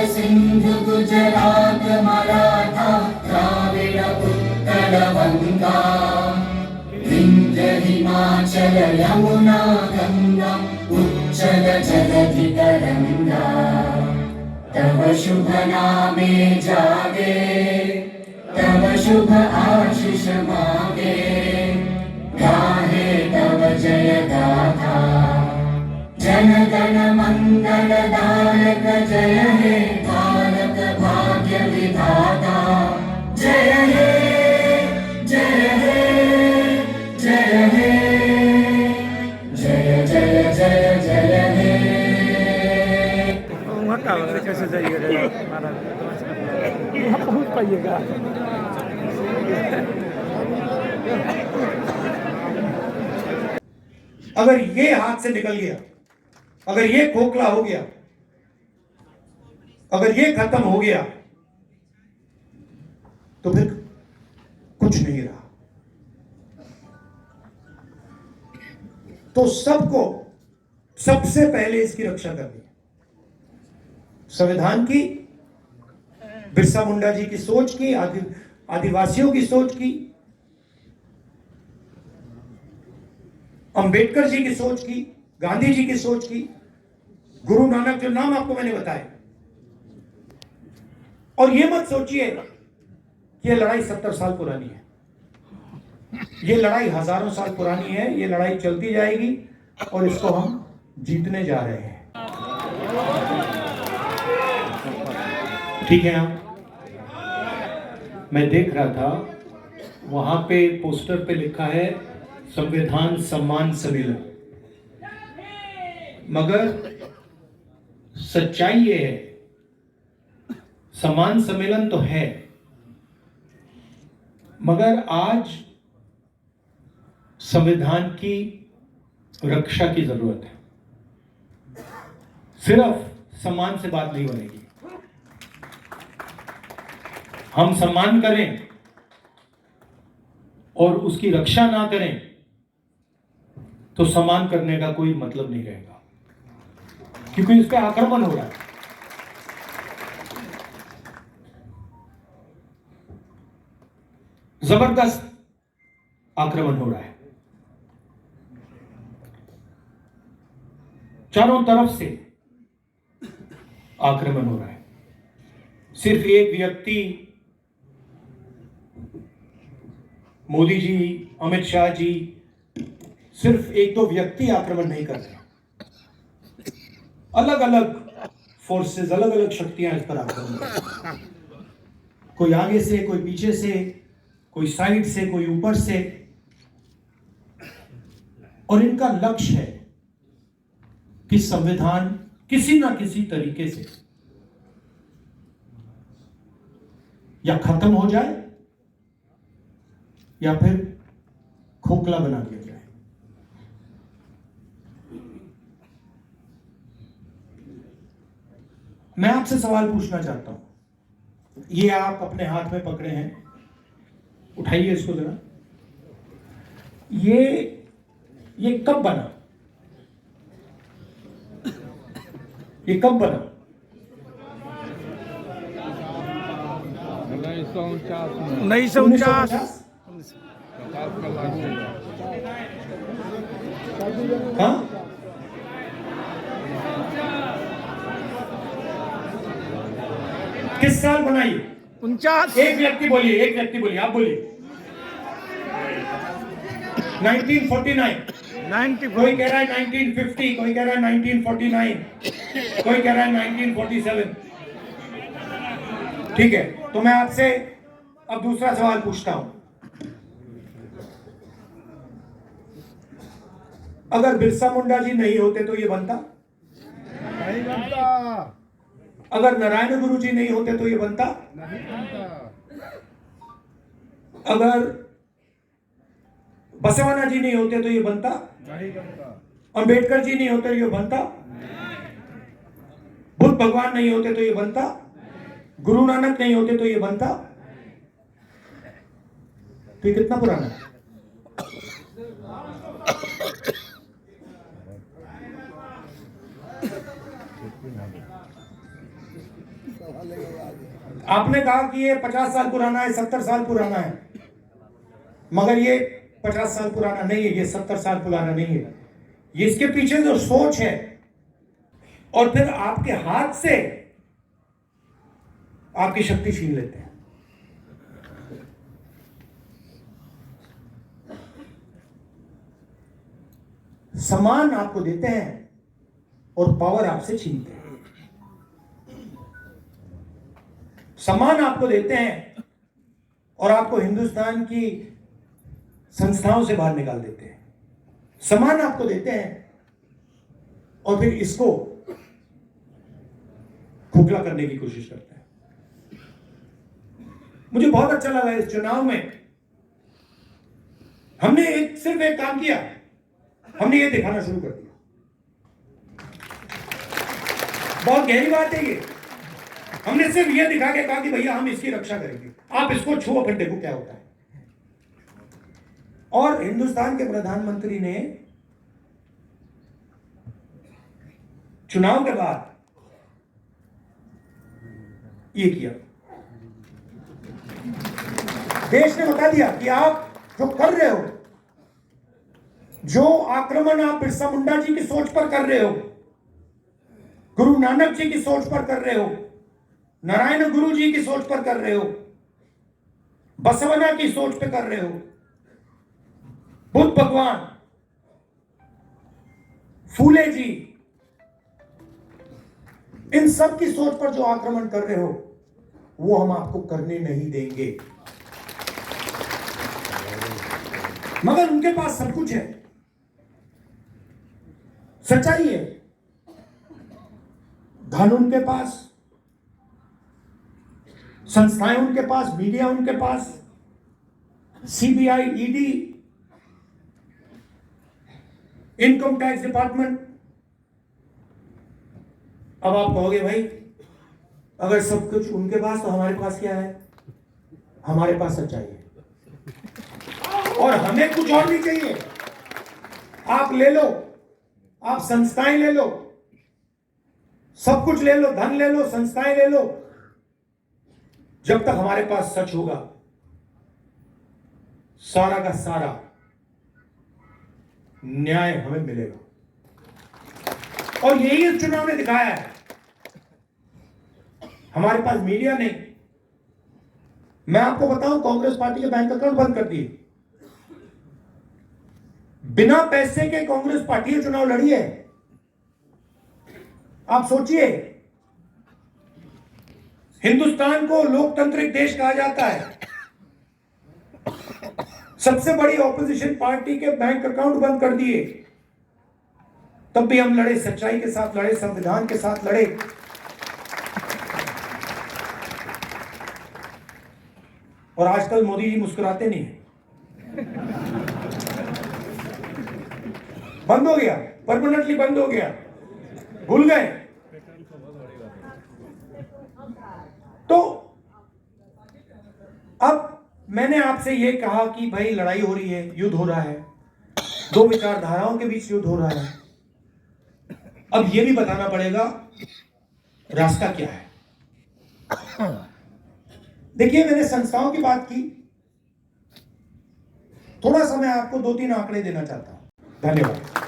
सिंधु गुजरात मराठा द्राविड उत्कल गंगा विंध्य हिमाचल यमुना गंगा उच्चल जलधि तरंगा तव शुभ नामे जागे तव शुभ आशीष मागे गाहे तव जय गाथा जन गण मंगल दायक जय हे भारत भाग्य विधाता जय हे जय हे जय हे जय जय जय जय हे। कैसे जाइएगा आप पहुँच पाइएगा। अगर ये हाथ से निकल गया, अगर ये खोखला हो गया, अगर ये खत्म हो गया तो फिर कुछ नहीं रहा। तो सबको सबसे पहले इसकी रक्षा करनी है। संविधान की, बिरसा मुंडा जी की सोच की, आदिवासियों की सोच की, अंबेडकर जी की सोच की, गांधी जी की सोच की, गुरु नानक जो नाम आपको मैंने बताया। और ये मत सोचिए कि ये लड़ाई 70 साल पुरानी है। ये लड़ाई हजारों साल पुरानी है। ये लड़ाई चलती जाएगी और इसको हम जीतने जा रहे हैं। ठीक है। मैं देख रहा था वहां पे पोस्टर पे लिखा है संविधान सम्मान सम्मेलन, मगर सच्चाई ये है सम्मान सम्मेलन तो है, मगर आज संविधान की रक्षा की जरूरत है। सिर्फ सम्मान से बात नहीं बनेगी। हम सम्मान करें और उसकी रक्षा ना करें तो सम्मान करने का कोई मतलब नहीं रहेगा, क्योंकि इस पे आक्रमण हो रहा है। जबरदस्त आक्रमण हो रहा है। चारों तरफ से आक्रमण हो रहा है। सिर्फ एक व्यक्ति, मोदी जी, अमित शाह जी, सिर्फ एक दो व्यक्ति आक्रमण नहीं कर रहे। अलग अलग फोर्सेस, अलग अलग शक्तियां इस पर आक्रमण कर रही। कोई आगे से, कोई पीछे से, कोई साइड से, कोई ऊपर से, और इनका लक्ष्य है कि संविधान किसी ना किसी तरीके से या खत्म हो जाए या फिर खोखला बना दिया जाए। मैं आपसे सवाल पूछना चाहता हूं। ये आप अपने हाथ में पकड़े हैं, उठाइए इसको जरा। ये कब बना? ये कब बना? 1949। हाँ, किस साल बनाई? 49। एक व्यक्ति बोलिए, आप बोलिए। 1949। कोई कह रहा है 1950, कोई कह रहा है 1949, कोई कह रहा है 1947। ठीक है, तो मैं आपसे अब दूसरा सवाल पूछता हूं। अगर बिरसा मुंडा जी नहीं होते तो ये बनता? नहीं बनता। अगर नारायण गुरु जी नहीं होते तो ये बनता? नहीं बनता। अगर बसवाना जी नहीं होते तो ये बनता? नहीं बनता। अंबेडकर जी नहीं होते तो ये बनता? बुद्ध भगवान नहीं होते तो ये बनता? गुरु नानक नहीं होते तो ये बनता? तो ये कितना पुराना है? आपने कहा कि ये 50 साल पुराना है, 70 साल पुराना है, मगर ये 50 साल पुराना नहीं है, ये 70 साल पुराना नहीं है। ये इसके पीछे जो सोच है और फिर आपके हाथ से आपकी शक्ति छीन लेते हैं। सम्मान आपको देते हैं और पावर आपसे छीनते हैं। सम्मान आपको देते हैं और आपको हिंदुस्तान की संस्थाओं से बाहर निकाल देते हैं। सम्मान आपको देते हैं और फिर इसको खोखला करने की कोशिश करते हैं। मुझे बहुत अच्छा लगा इस चुनाव में हमने सिर्फ एक काम किया, हमने ये दिखाना शुरू कर दिया। बहुत गहरी बात है ये। हमने सिर्फ ये दिखा के कहा कि भैया हम इसकी रक्षा करेंगे, आप इसको छुओ फिर देखो क्या होता है। और हिंदुस्तान के प्रधानमंत्री ने चुनाव के बाद ये किया। देश ने बता दिया कि आप जो कर रहे हो, जो आक्रमण आप बिरसा मुंडा जी की सोच पर कर रहे हो, गुरु नानक जी की सोच पर कर रहे हो, नारायण गुरु जी की सोच पर कर रहे हो, बसवना की सोच पर कर रहे हो, बुद्ध भगवान, फूले जी, इन सब की सोच पर जो आक्रमण कर रहे हो वो हम आपको करने नहीं देंगे। मगर उनके पास सब कुछ है, सच्चाई है, धन उनके पास, संस्थाएं उनके पास, मीडिया उनके पास, CBI, ED, income tax department. अब आप कहोगे भाई अगर सब कुछ उनके पास तो हमारे पास क्या है? हमारे पास सच्चाई है और हमें कुछ और नहीं चाहिए। आप ले लो, आप संस्थाएं ले लो, सब कुछ ले लो, धन ले लो, संस्थाएं ले लो, जब तक हमारे पास सच होगा सारा का सारा न्याय हमें मिलेगा। और यही इस चुनाव ने दिखाया है। हमारे पास मीडिया नहीं। मैं आपको बताऊं, कांग्रेस पार्टी के बैंक अकाउंट बंद कर दिए। बिना पैसे के कांग्रेस पार्टी ने चुनाव लड़ी है। आप सोचिए, हिंदुस्तान को लोकतांत्रिक देश कहा जाता है, सबसे बड़ी ऑपोजिशन पार्टी के बैंक अकाउंट बंद कर दिए, तब भी हम लड़े, सच्चाई के साथ लड़े, संविधान के साथ लड़े। और आजकल मोदी जी मुस्कुराते नहीं हैं। बंद हो गया, परमानेंटली बंद हो गया, भूल गए। तो अब मैंने आपसे ये कहा कि भाई लड़ाई हो रही है, युद्ध हो रहा है, दो विचारधाराओं के बीच युद्ध हो रहा है। अब ये भी बताना पड़ेगा रास्ता क्या है। देखिए, मैंने संस्थाओं की बात की, थोड़ा सा मैं आपको 2-3 आंकड़े देना चाहता हूं। धन्यवाद।